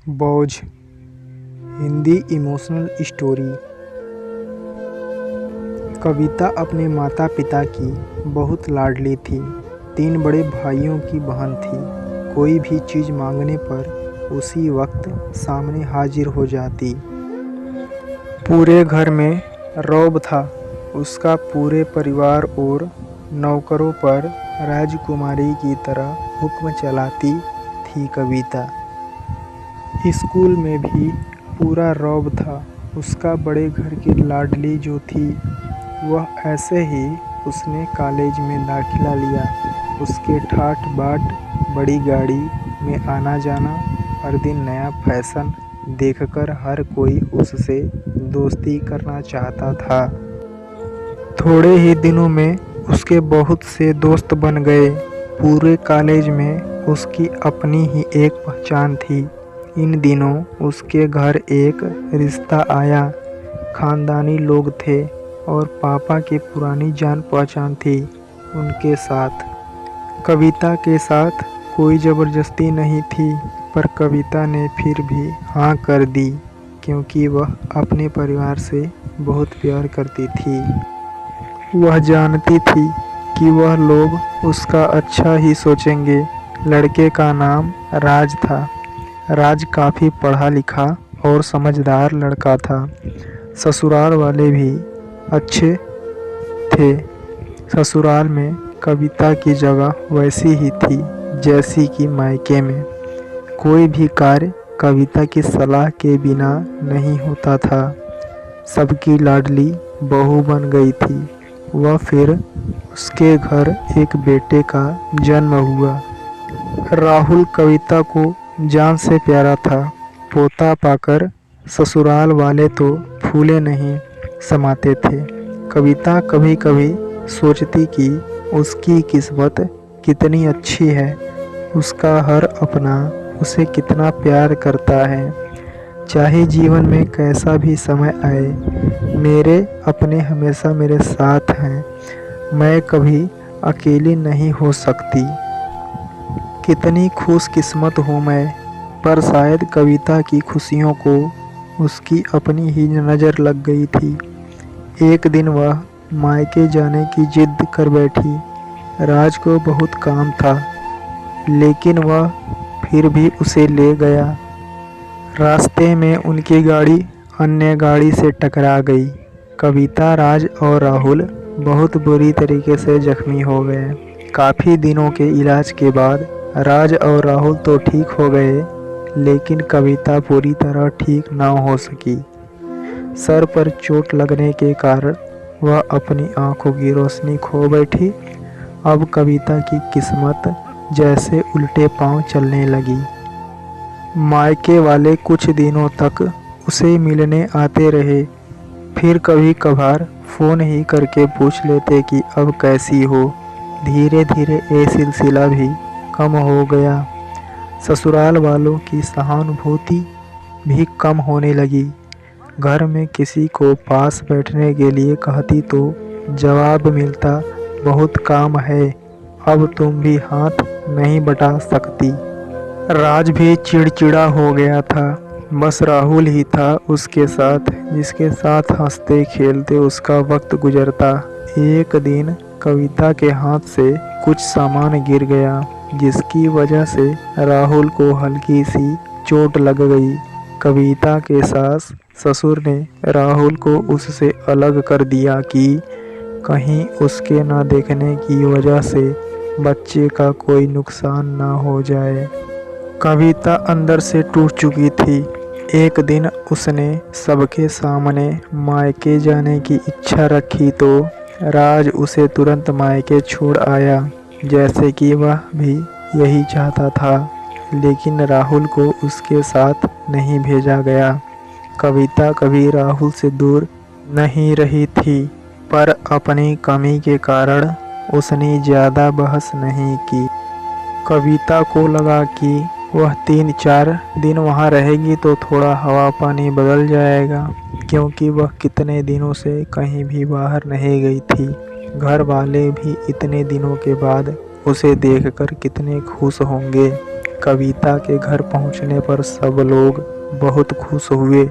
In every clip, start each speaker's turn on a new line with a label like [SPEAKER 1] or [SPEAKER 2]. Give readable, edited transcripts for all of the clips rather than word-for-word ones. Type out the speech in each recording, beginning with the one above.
[SPEAKER 1] बोझ Hindi emotional story. कविता अपने माता पिता की बहुत लाडली थी। 3 बड़े भाइयों की बहन थी। कोई भी चीज़ मांगने पर उसी वक्त सामने हाजिर हो जाती। पूरे घर में रौब था। उसका पूरे परिवार और नौकरों पर राजकुमारी की तरह हुक्म चलाती थी कविता। स्कूल में भी पूरा रौब था। उसका बड़े घर की लाडली जो थी वह ऐसे ही उसने कॉलेज में दाखिला लिया। उसके ठाट बाट बड़ी गाड़ी में आना जाना, हर दिन नया फैशन देखकर हर कोई उससे दोस्ती करना चाहता था। थोड़े ही दिनों में उसके बहुत से दोस्त बन गए। पूरे कॉलेज में उसकी अपनी ही एक पहचान थी। इन दिनों उसके घर एक रिश्ता आया। खानदानी लोग थे और पापा की पुरानी जान पहचान थी उनके साथ। कविता के साथ कोई ज़बरदस्ती नहीं थी, पर कविता ने फिर भी हाँ कर दी क्योंकि वह अपने परिवार से बहुत प्यार करती थी। वह जानती थी कि वह लोग उसका अच्छा ही सोचेंगे। लड़के का नाम राज था। राज काफ़ी पढ़ा लिखा और समझदार लड़का था। ससुराल वाले भी अच्छे थे। ससुराल में कविता की जगह वैसी ही थी जैसी कि मायके में। कोई भी कार्य कविता की सलाह के बिना नहीं होता था। सबकी लाडली बहू बन गई थी वह। फिर उसके घर एक बेटे का जन्म हुआ। राहुल कविता को जान से प्यारा था। पोता पाकर ससुराल वाले तो फूले नहीं समाते थे। कविता कभी कभी सोचती कि उसकी किस्मत कितनी अच्छी है। उसका हर अपना उसे कितना प्यार करता है। चाहे जीवन में कैसा भी समय आए, मेरे अपने हमेशा मेरे साथ हैं। मैं कभी अकेली नहीं हो सकती। कितनी खुशकिस्मत हूँ मैं। पर शायद कविता की खुशियों को उसकी अपनी ही नज़र लग गई थी। एक दिन वह मायके जाने की जिद कर बैठी। राज को बहुत काम था, लेकिन वह फिर भी उसे ले गया। रास्ते में उनकी गाड़ी अन्य गाड़ी से टकरा गई। कविता, राज और राहुल बहुत बुरी तरीके से जख्मी हो गए। काफ़ी दिनों के इलाज के बाद राज और राहुल तो ठीक हो गए, लेकिन कविता पूरी तरह ठीक ना हो सकी। सर पर चोट लगने के कारण वह अपनी आंखों की रोशनी खो बैठी। अब कविता की किस्मत जैसे उल्टे पांव चलने लगी। मायके वाले कुछ दिनों तक उसे मिलने आते रहे। फिर कभी कभार फ़ोन ही करके पूछ लेते कि अब कैसी हो। धीरे धीरे ये सिलसिला भी कम हो गया। ससुराल वालों की सहानुभूति भी कम होने लगी। घर में किसी को पास बैठने के लिए कहती तो जवाब मिलता, बहुत काम है, अब तुम भी हाथ नहीं बटा सकती। राज भी चिड़चिड़ा हो गया था। बस राहुल ही था उसके साथ, जिसके साथ हंसते खेलते उसका वक्त गुजरता। एक दिन कविता के हाथ से कुछ सामान गिर गया, जिसकी वजह से राहुल को हल्की सी चोट लग गई। कविता के सास ससुर ने राहुल को उससे अलग कर दिया कि कहीं उसके ना देखने की वजह से बच्चे का कोई नुकसान ना हो जाए। कविता अंदर से टूट चुकी थी। एक दिन उसने सबके सामने मायके जाने की इच्छा रखी तो राज उसे तुरंत मायके छोड़ आया, जैसे कि वह भी यही चाहता था। लेकिन राहुल को उसके साथ नहीं भेजा गया। कविता कभी राहुल से दूर नहीं रही थी, पर अपनी कमी के कारण उसने ज़्यादा बहस नहीं की। कविता को लगा कि वह 3-4 दिन वहाँ रहेगी तो थोड़ा हवा पानी बदल जाएगा, क्योंकि वह कितने दिनों से कहीं भी बाहर नहीं गई थी। घर वाले भी इतने दिनों के बाद उसे देखकर कितने खुश होंगे। कविता के घर पहुंचने पर सब लोग बहुत खुश हुए।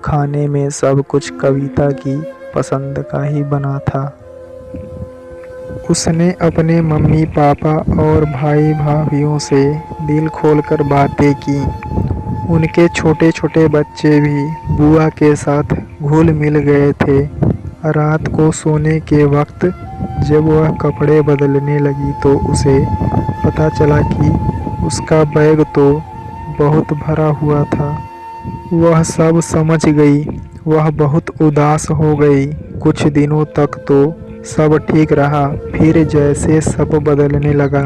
[SPEAKER 1] खाने में सब कुछ कविता की पसंद का ही बना था। उसने अपने मम्मी पापा और भाई भाभीियों से दिल खोलकर बातें की। उनके छोटे छोटे बच्चे भी बुआ के साथ घुल मिल गए थे। रात को सोने के वक्त जब वह कपड़े बदलने लगी तो उसे पता चला कि उसका बैग तो बहुत भरा हुआ था। वह सब समझ गई। वह बहुत उदास हो गई। कुछ दिनों तक तो सब ठीक रहा, फिर जैसे सब बदलने लगा,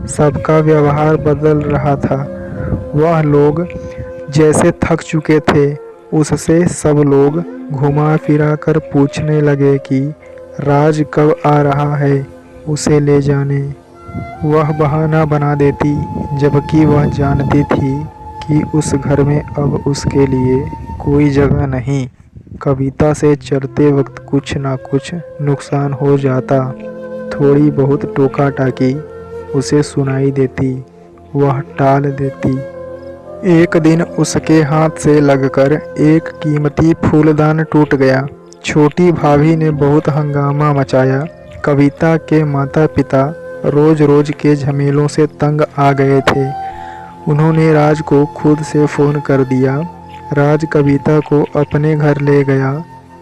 [SPEAKER 1] सबका व्यवहार बदल रहा था। वह लोग जैसे थक चुके थे, उससे सब लोग घुमा फिरा कर पूछने लगे कि राज कब आ रहा है उसे ले जाने। वह बहाना बना देती, जबकि वह जानती थी कि उस घर में अब उसके लिए कोई जगह नहीं। कविता से चलते वक्त कुछ ना कुछ नुकसान हो जाता। थोड़ी बहुत टोका टाकी उसे सुनाई देती, वह टाल देती। एक दिन उसके हाथ से लगकर एक कीमती फूलदान टूट गया। छोटी भाभी ने बहुत हंगामा मचाया। कविता के माता पिता रोज रोज के झमेलों से तंग आ गए थे। उन्होंने राज को खुद से फ़ोन कर दिया। राज कविता को अपने घर ले गया।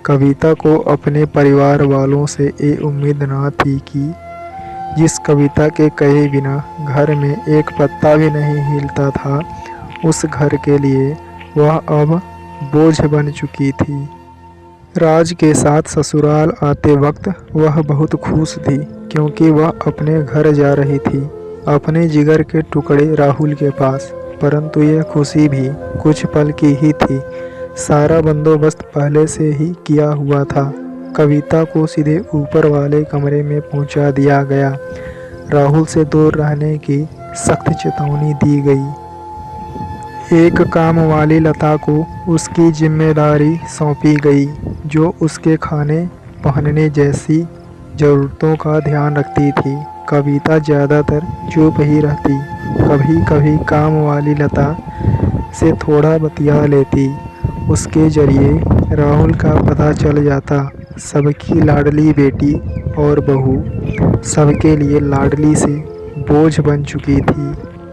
[SPEAKER 1] कविता को अपने परिवार वालों से ये उम्मीद ना थी कि जिस कविता के कहे बिना घर में एक पत्ता भी नहीं हिलता था, उस घर के लिए वह अब बोझ बन चुकी थी। राज के साथ ससुराल आते वक्त वह बहुत खुश थी, क्योंकि वह अपने घर जा रही थी, अपने जिगर के टुकड़े राहुल के पास। परंतु यह खुशी भी कुछ पल की ही थी। सारा बंदोबस्त पहले से ही किया हुआ था। कविता को सीधे ऊपर वाले कमरे में पहुंचा दिया गया। राहुल से दूर रहने की सख्त चेतावनी दी गई। एक काम वाली लता को उसकी जिम्मेदारी सौंपी गई, जो उसके खाने पहनने जैसी ज़रूरतों का ध्यान रखती थी। कविता ज़्यादातर चुप ही रहती। कभी कभी काम वाली लता से थोड़ा बतिया लेती। उसके जरिए राहुल का पता चल जाता। सबकी लाडली बेटी और बहू सबके लिए लाडली से बोझ बन चुकी थी।